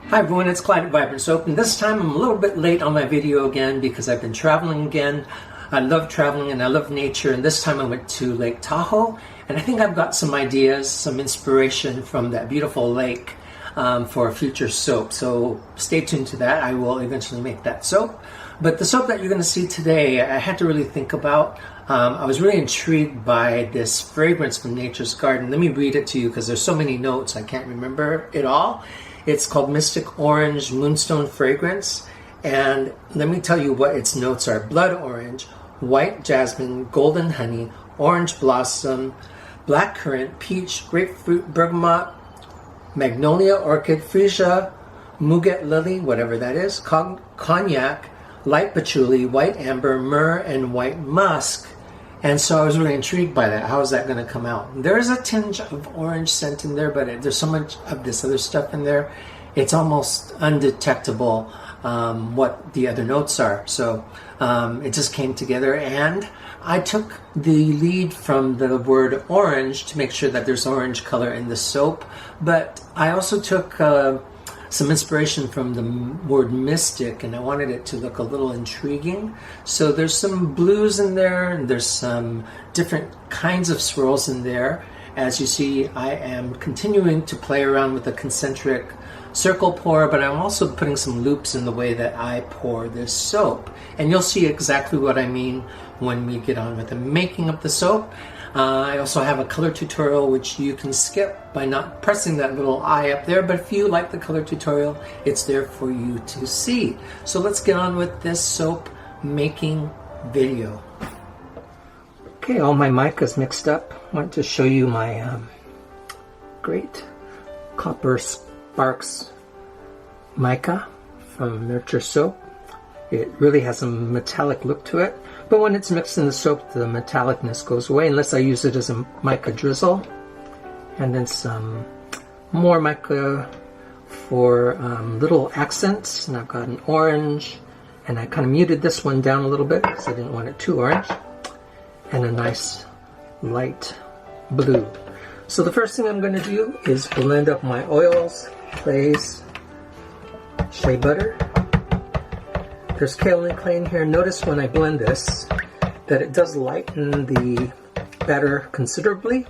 Hi everyone, it's Clyde at Vibrant Soap, and this time I'm a little bit late on my video again because I've been traveling again. I love traveling and I love nature, and this time I went to Lake Tahoe, and I think I've got some ideas, some inspiration from that beautiful lake for a future soap. So stay tuned to that. I will eventually make that soap. But the soap that you're going to see today, I had to really think about. I was really intrigued by this fragrance from Nature's Garden. Let me read it to you because there's so many notes I can't remember it all. It's called Mystic Orange Moonstone Fragrance, and let me tell you what its notes are. Blood orange, white jasmine, golden honey, orange blossom, black currant, peach, grapefruit, bergamot, magnolia, orchid, freesia, muguet lily, whatever that is, cognac, light patchouli, white amber, myrrh, and white musk. And so I was really intrigued by that. How is that going to come out? There is a tinge of orange scent in there, but there's so much of this other stuff in there, it's almost undetectable what the other notes are. So it just came together, and I took the lead from the word orange to make sure that there's orange color in the soap. But I also took some inspiration from the word mystic, and I wanted it to look a little intriguing. So there's some blues in there, and there's some different kinds of swirls in there. As you see, I am continuing to play around with the concentric circle pour, but I'm also putting some loops in the way that I pour this soap. And you'll see exactly what I mean when we get on with the making of the soap. I also have a color tutorial which you can skip by not pressing that little eye up there, but if you like the color tutorial, it's there for you to see. So let's get on with this soap making video. Okay, all my mica's mixed up. I want to show you my great Copper Sparks mica from Nurture Soap. It really has a metallic look to it, but when it's mixed in the soap, the metallicness goes away unless I use it as a mica drizzle. And then some more mica for little accents, and I've got an orange, and I kind of muted this one down a little bit because I didn't want it too orange, and a nice light blue. So the first thing I'm going to do is blend up my oils, clays, shea butter. There's kaolin clay in here. Notice when I blend this that it does lighten the batter considerably,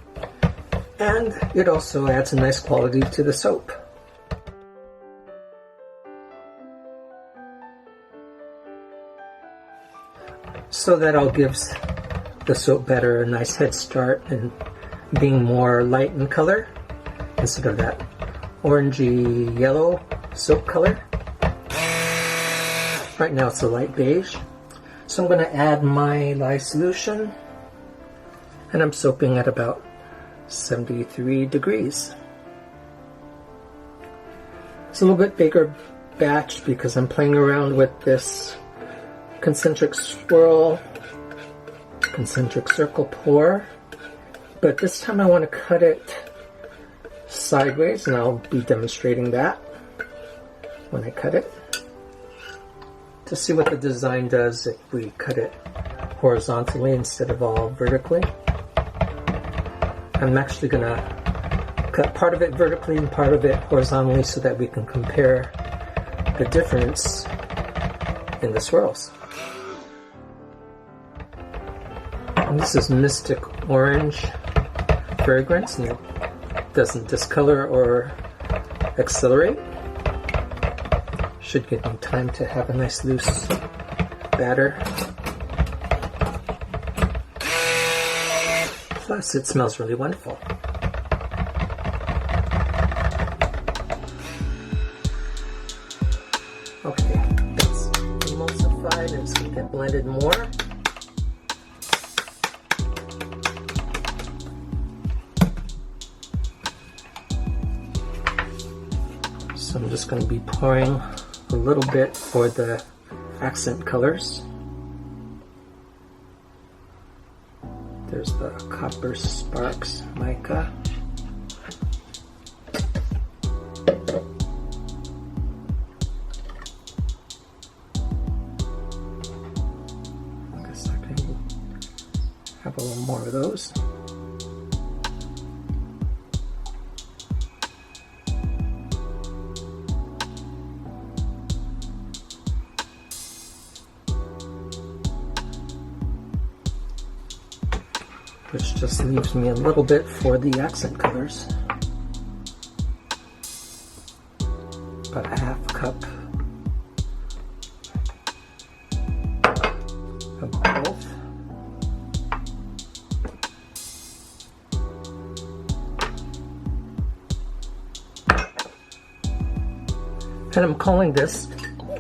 and it also adds a nice quality to the soap. So that all gives the soap batter a nice head start and being more light in color instead of that orangey yellow soap color. Right now it's a light beige. So I'm going to add my lye solution, and I'm soaping at about 73 degrees. It's a little bit bigger batch because I'm playing around with this concentric swirl, concentric circle pour, but this time I want to cut it sideways, and I'll be demonstrating that when I cut it, to see what the design does if we cut it horizontally instead of all vertically. I'm actually going to cut part of it vertically and part of it horizontally so that we can compare the difference in the swirls. And this is Mystic Orange fragrance, and it doesn't discolor or accelerate. Should give me time to have a nice loose batter. Plus, it smells really wonderful. Okay, it's emulsified and it's going to get blended more. So I'm just going to be pouring a little bit for the accent colors. There's the Copper Sparks mica. I guess I can have a little more of those. which just leaves me a little bit for the accent colors. About a half cup of both. And I'm calling this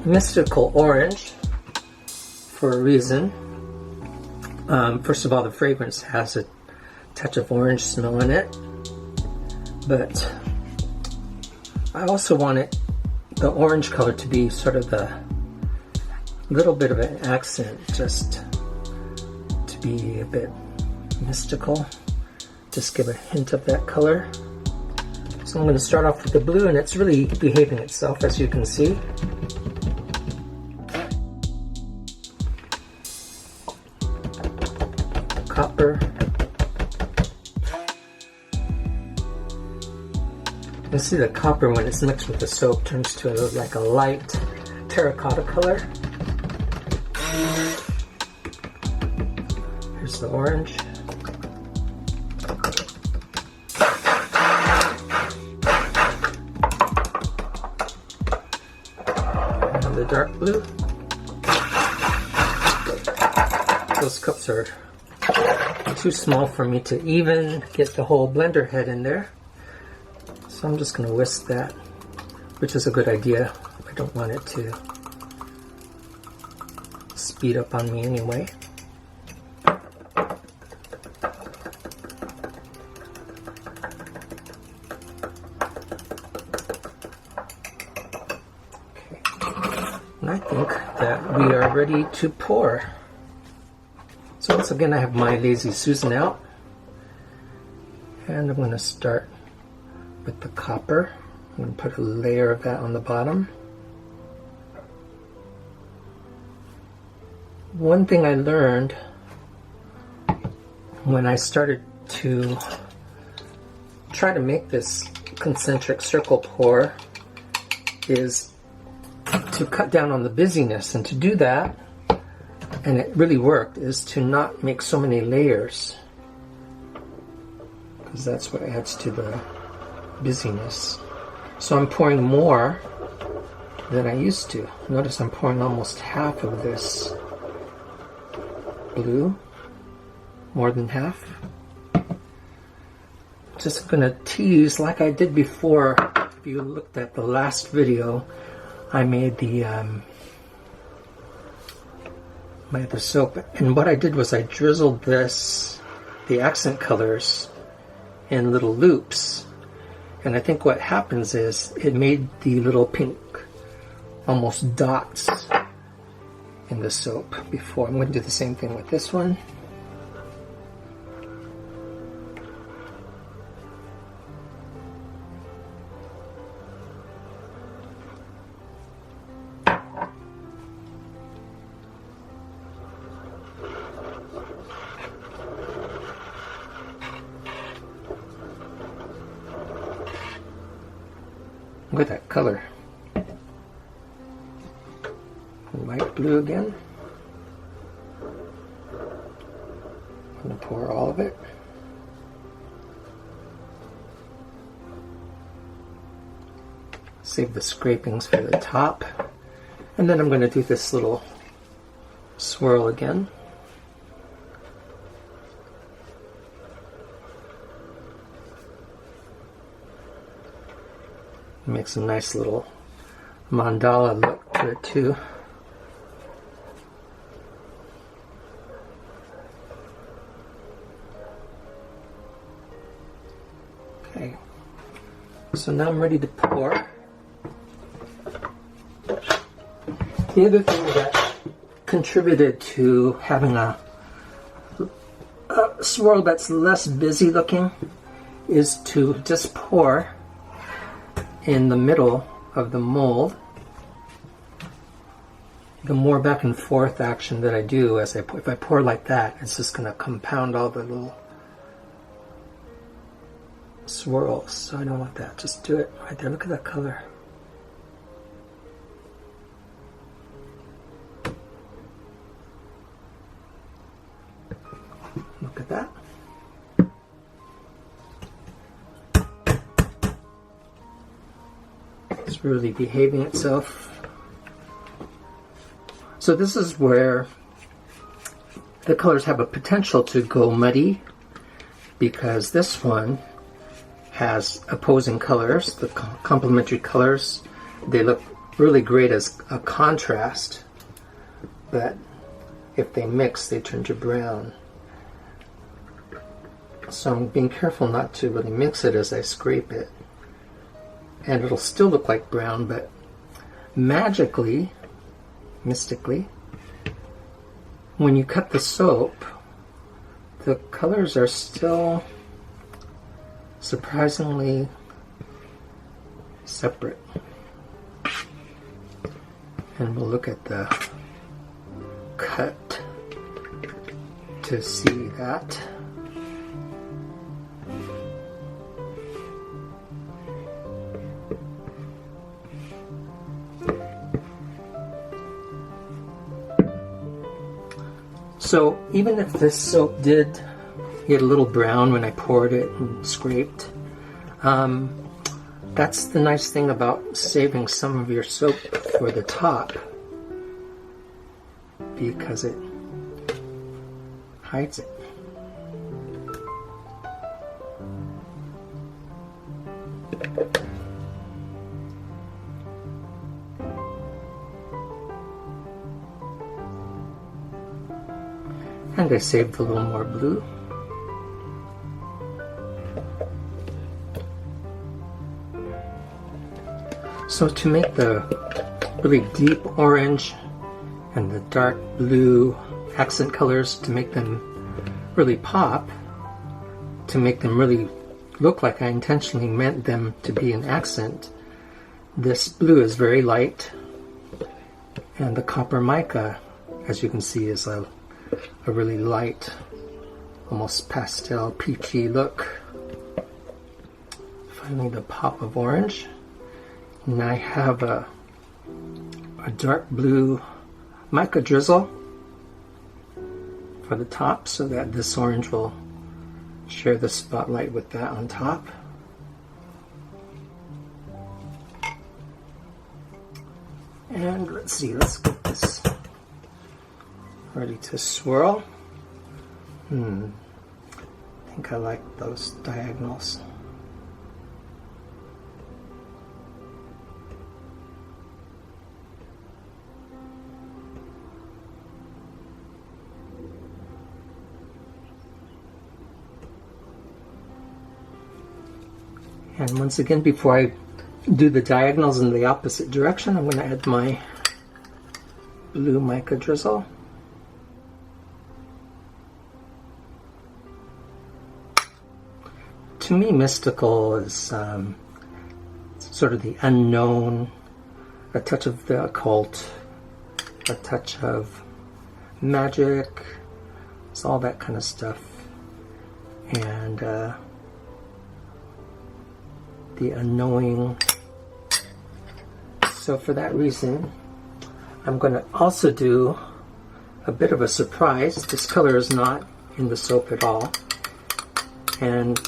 Mystical Orange for a reason. First of all, the fragrance has a touch of orange smell in it, but I also want the orange color to be sort of the little bit of an accent, just to be a bit mystical, just give a hint of that color. So I'm going to start off with the blue, and it's really behaving itself, as you can see. Copper. You see the copper, when it's mixed with the soap, turns to like a light terracotta color. Here's the orange. And the dark blue. Those cups are too small for me to even get the whole blender head in there. So I'm just going to whisk that, which is a good idea. I don't want it to speed up on me anyway. Okay. And I think that we are ready to pour. So once again, I have my Lazy Susan out, and I'm going to start with the copper. I'm going to put a layer of that on the bottom. One thing I learned when I started to try to make this concentric circle pour is to cut down on the busyness, and to do that, and it really worked, is to not make so many layers, because that's what adds to the busyness. So I'm pouring more than I used to. Notice I'm pouring almost half of this blue, more than half. Just gonna tease like I did before. If you looked at the last video, I made the soap, and what I did was I drizzled the accent colors in little loops, and I think what happens is it made the little pink almost dots in the soap before. I'm going to do the same thing with this one. Look at that color. Light blue again. I'm going to pour all of it. Save the scrapings for the top. And then I'm going to do this little swirl again. Makes a nice little mandala look to it too. Okay, so now I'm ready to pour. The other thing that contributed to having a swirl that's less busy looking is to just pour in the middle of the mold. The more back and forth action that I do as if I pour like that, it's just going to compound all the little swirls. So I don't want that. Just do it right there. Look at that color. Look at that. is really behaving itself. So this is where the colors have a potential to go muddy, because this one has opposing colors, the complementary colors. They look really great as a contrast, but if they mix, they turn to brown. So I'm being careful not to really mix it as I scrape it. And it'll still look like brown, but magically, mystically, when you cut the soap, the colors are still surprisingly separate. And we'll look at the cut to see that. So even if this soap did get a little brown when I poured it and scraped, that's the nice thing about saving some of your soap for the top, because it hides it. And I saved a little more blue. So to make the really deep orange and the dark blue accent colors, to make them really pop, to make them really look like I intentionally meant them to be an accent, this blue is very light, and the copper mica, as you can see, is a really light, almost pastel, peachy look. Finally, the pop of orange. And I have a dark blue mica drizzle for the top, so that this orange will share the spotlight with that on top. And let's see, let's get this ready to swirl. I think I like those diagonals. And once again, before I do the diagonals in the opposite direction, I'm going to add my blue mica drizzle. To me, mystical is sort of the unknown, a touch of the occult, a touch of magic. It's all that kind of stuff. And the unknowing. So for that reason, I'm going to also do a bit of a surprise. This color is not in the soap at all. And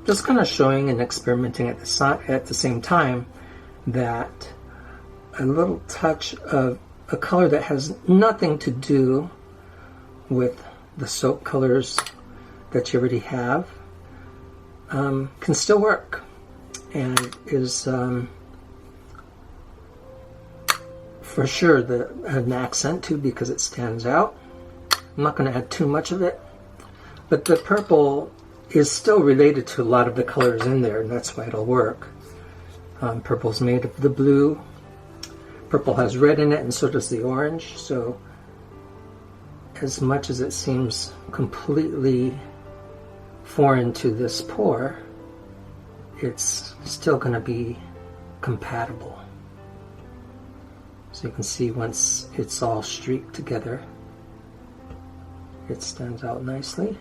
just kind of showing and experimenting at the same time that a little touch of a color that has nothing to do with the soap colors that you already have can still work, and is for sure an accent too, because it stands out. I'm not going to add too much of it, but the purple is still related to a lot of the colors in there, and that's why it'll work. Purple's made of the blue. Purple has red in it, and so does the orange. So as much as it seems completely foreign to this pour, it's still going to be compatible. So you can see once it's all streaked together, it stands out nicely.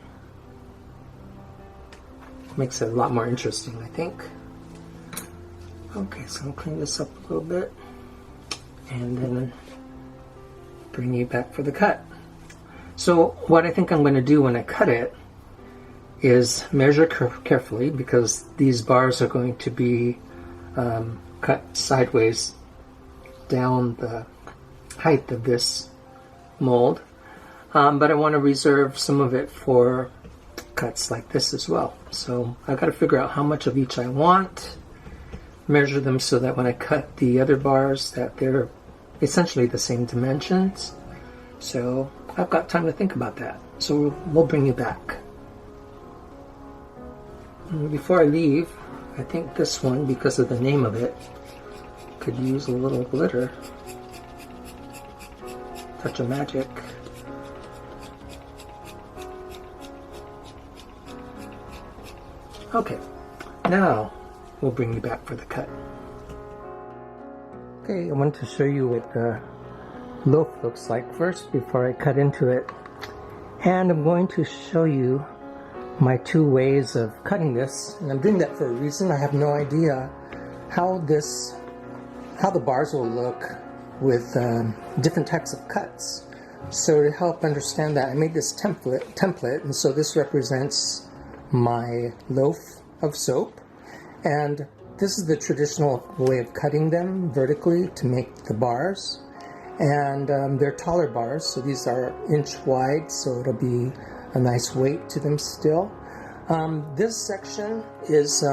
Makes it a lot more interesting, I think. Okay, so I'll clean this up a little bit and then bring you back for the cut. So what I think I'm going to do when I cut it is measure carefully, because these bars are going to be a cut sideways down the height of this mold, but I want to reserve some of it for cuts like this as well. So I've got to figure out how much of each I want, measure them so that when I cut the other bars that they're essentially the same dimensions. So I've got time to think about that. So we'll bring you back. And before I leave, I think this one, because of the name of it, could use a little glitter. Touch of magic. Okay, now we'll bring you back for the cut. Okay, I want to show you what the loaf looks like first before I cut into it. And I'm going to show you my two ways of cutting this. And I'm doing that for a reason. I have no idea how the bars will look with different types of cuts. So to help understand that, I made this template, and so this represents my loaf of soap, and this is the traditional way of cutting them vertically to make the bars, and they're taller bars, so these are inch wide, so it'll be a nice weight to them still. This section is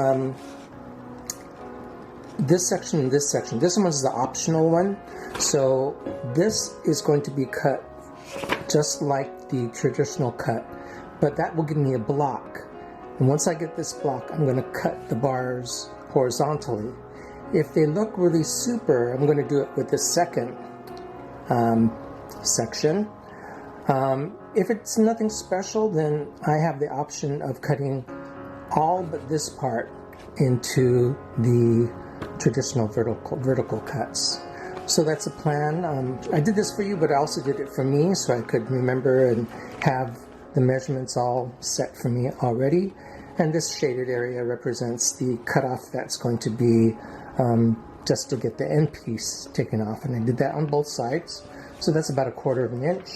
this section and this section. This one is the optional one, so this is going to be cut just like the traditional cut, but that will give me a block. And once I get this block, I'm going to cut the bars horizontally. If they look really super, I'm going to do it with the second section. If it's nothing special, then I have the option of cutting all but this part into the traditional vertical cuts. So that's a plan. I did this for you, but I also did it for me so I could remember and have the measurements all set for me already. And this shaded area represents the cutoff that's going to be just to get the end piece taken off. And I did that on both sides. So that's about 1/4 of an inch.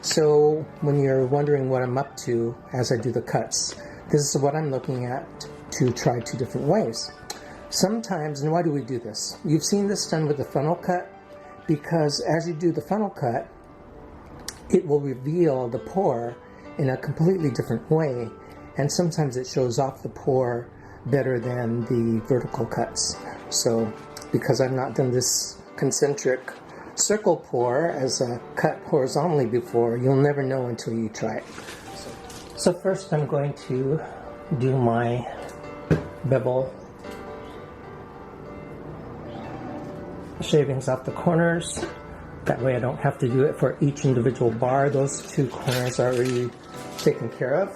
So when you're wondering what I'm up to as I do the cuts, this is what I'm looking at to try 2 different ways. Sometimes, and why do we do this? You've seen this done with the funnel cut, because as you do the funnel cut, it will reveal the pore in a completely different way, and sometimes it shows off the pore better than the vertical cuts. So because I've not done this concentric circle pore as a cut horizontally before, you'll never know until you try it. So first I'm going to do my bevel shavings off the corners. That way I don't have to do it for each individual bar. Those 2 corners are already taken care of.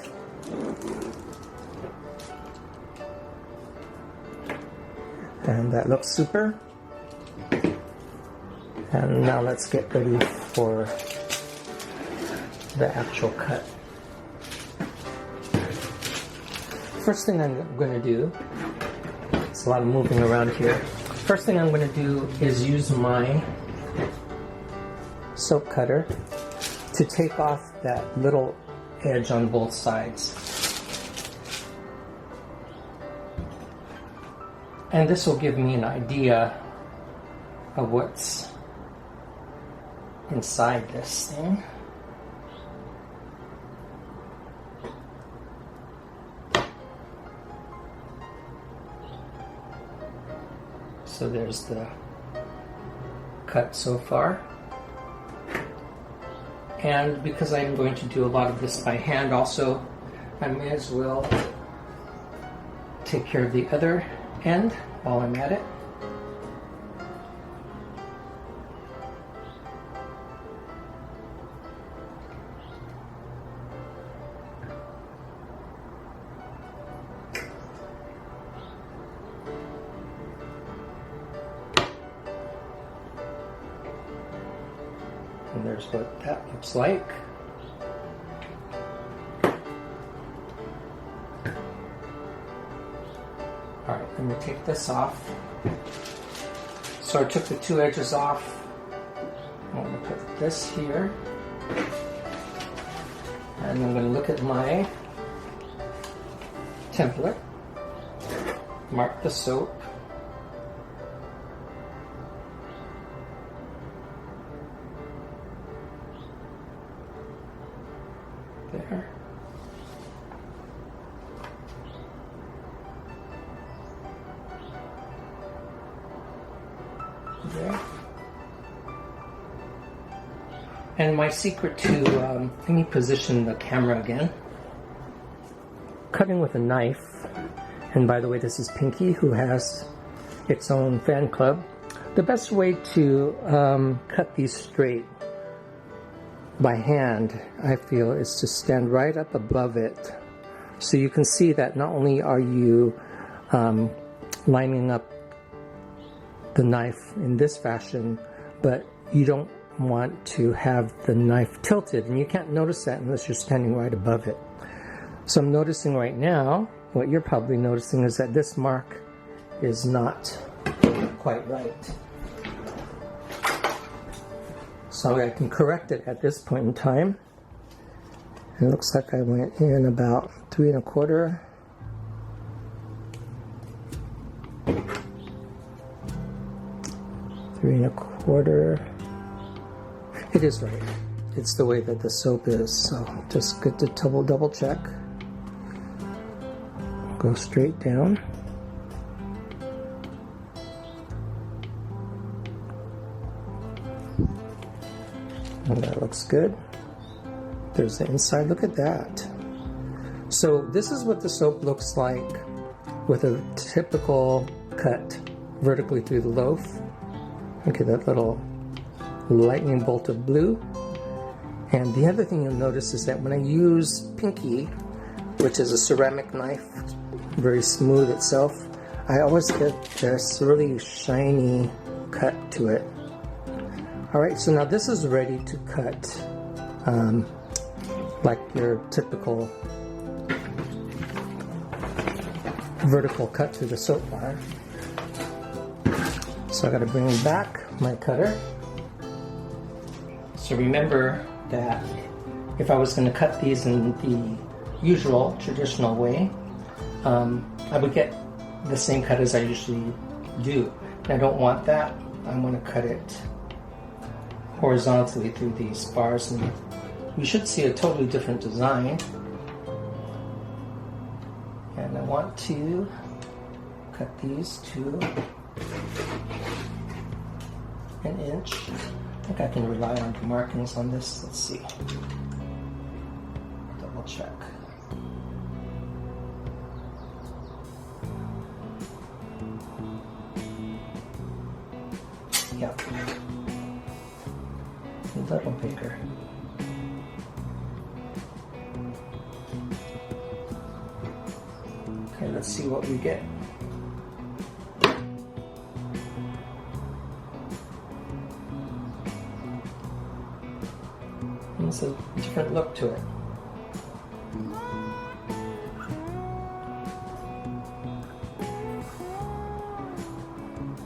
And that looks super. And now let's get ready for the actual cut. First thing I'm going to do, it's a lot of moving around here. First thing I'm going to do is use my soap cutter to take off that little edge on both sides. And this will give me an idea of what's inside this thing. So there's the cut so far. And because I'm going to do a lot of this by hand also, I may as well take care of the other end while I'm at it. And there's what that looks like. Alright, let me take this off. So I took the 2 edges off. I'm going to put this here. And I'm going to look at my template. Mark the soap. there. And my secret to, let me position the camera again. Cutting with a knife, and by the way, this is Pinky, who has its own fan club. The best way to cut these straight by hand, I feel, is to stand right up above it. So you can see that not only are you lining up the knife in this fashion, but you don't want to have the knife tilted, and you can't notice that unless you're standing right above it. So I'm noticing right now, what you're probably noticing is that this mark is not quite right. So I can correct it at this point in time. It looks like I went in about 3 1/4. Three and a quarter. It is right. It's the way that the soap is. So just good to double check. Go straight down. And that looks good. There's the inside. Look at that. So this is what the soap looks like with a typical cut vertically through the loaf. Okay, that little lightning bolt of blue. And the other thing you'll notice is that when I use Pinky, which is a ceramic knife, very smooth itself, I always get this really shiny cut to it. Alright, so now this is ready to cut like your typical vertical cut through the soap bar. So I got to bring back my cutter. So remember that if I was going to cut these in the usual traditional way, I would get the same cut as I usually do. And I don't want that. I want to cut it horizontally through these bars, and you should see a totally different design. And I want to cut these to 1 inch. I think I can rely on the markings on this. Let's see. Double check. Yep. A little bigger. Okay, let's see what we get. It's a different look to it.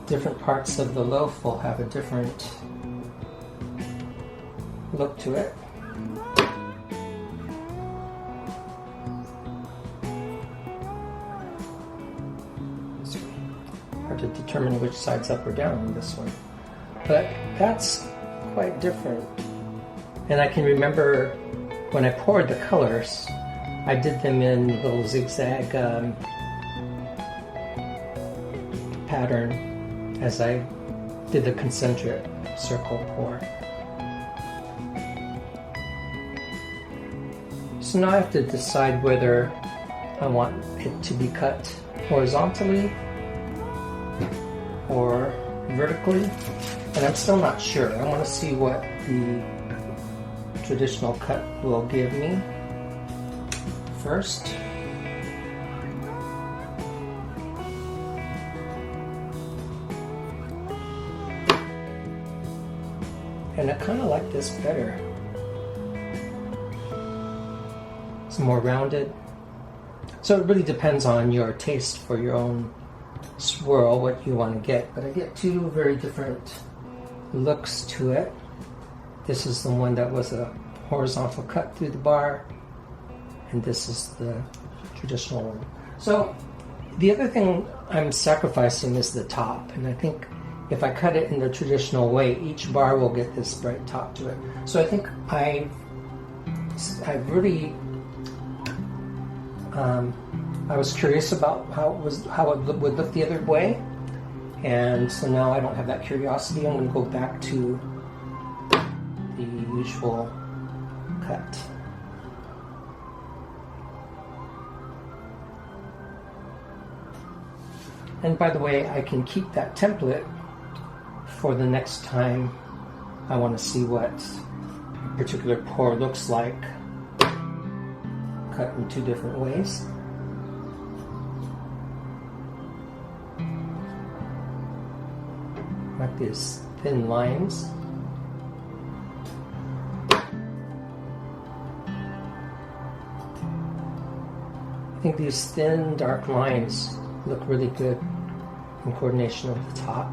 Different parts of the loaf will have a different look to it. It's hard to determine which side's up or down on this one, but that's quite different. And I can remember when I poured the colors, I did them in a little zigzag pattern as I did the concentric circle pour. So now I have to decide whether I want it to be cut horizontally or vertically, and I'm still not sure. I want to see what the traditional cut will give me first. And I kind of like this better. It's more rounded. So it really depends on your taste for your own swirl, what you want to get. But I get two very different looks to it. This is the one that was a horizontal cut through the bar, and this is the traditional one. So the other thing I'm sacrificing is the top, and I think if I cut it in the traditional way, each bar will get this bright top to it. So I think I really I was curious about how it would look the other way, And so now I don't have that curiosity. I'm going to go back to the usual cut. And by the way, I can keep that template for the next time I want to see what a particular pour looks like, cut in two different ways. Like these thin lines. I think these thin, dark lines look really good in coordination with the top.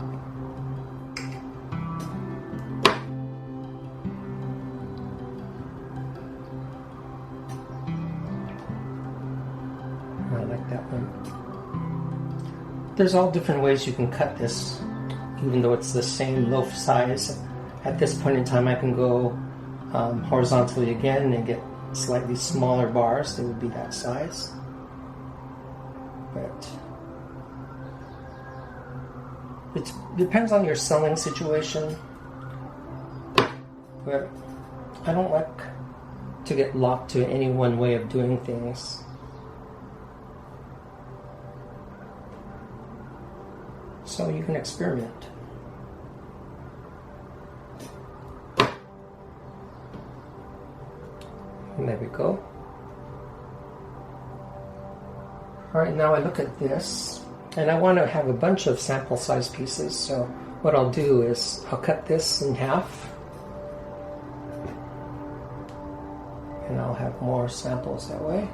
I like that one. There's all different ways you can cut this, even though it's the same loaf size. At this point in time, I can go horizontally again and get slightly smaller bars that would be that size. But it depends on your selling situation. But I don't like to get locked to any one way of doing things. So you can experiment. And there we go. Alright, now I look at this, and I want to have a bunch of sample size pieces, so what I'll do is I'll cut this in half, and I'll have more samples that way.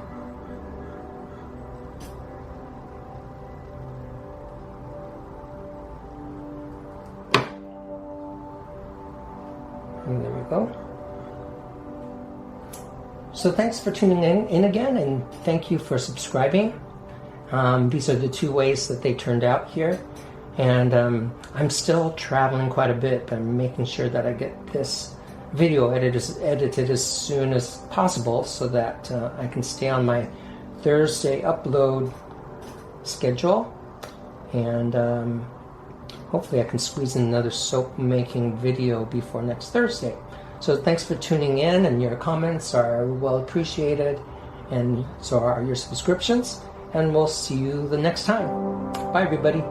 And there we go. So thanks for tuning in again, and thank you for subscribing. These are the two ways that they turned out here, and I'm still traveling quite a bit, but I'm making sure that I get this video edited as soon as possible so that I can stay on my Thursday upload schedule, and hopefully I can squeeze in another soap making video before next Thursday. So thanks for tuning in, and your comments are well appreciated, and so are your subscriptions. And we'll see you the next time. Bye, everybody.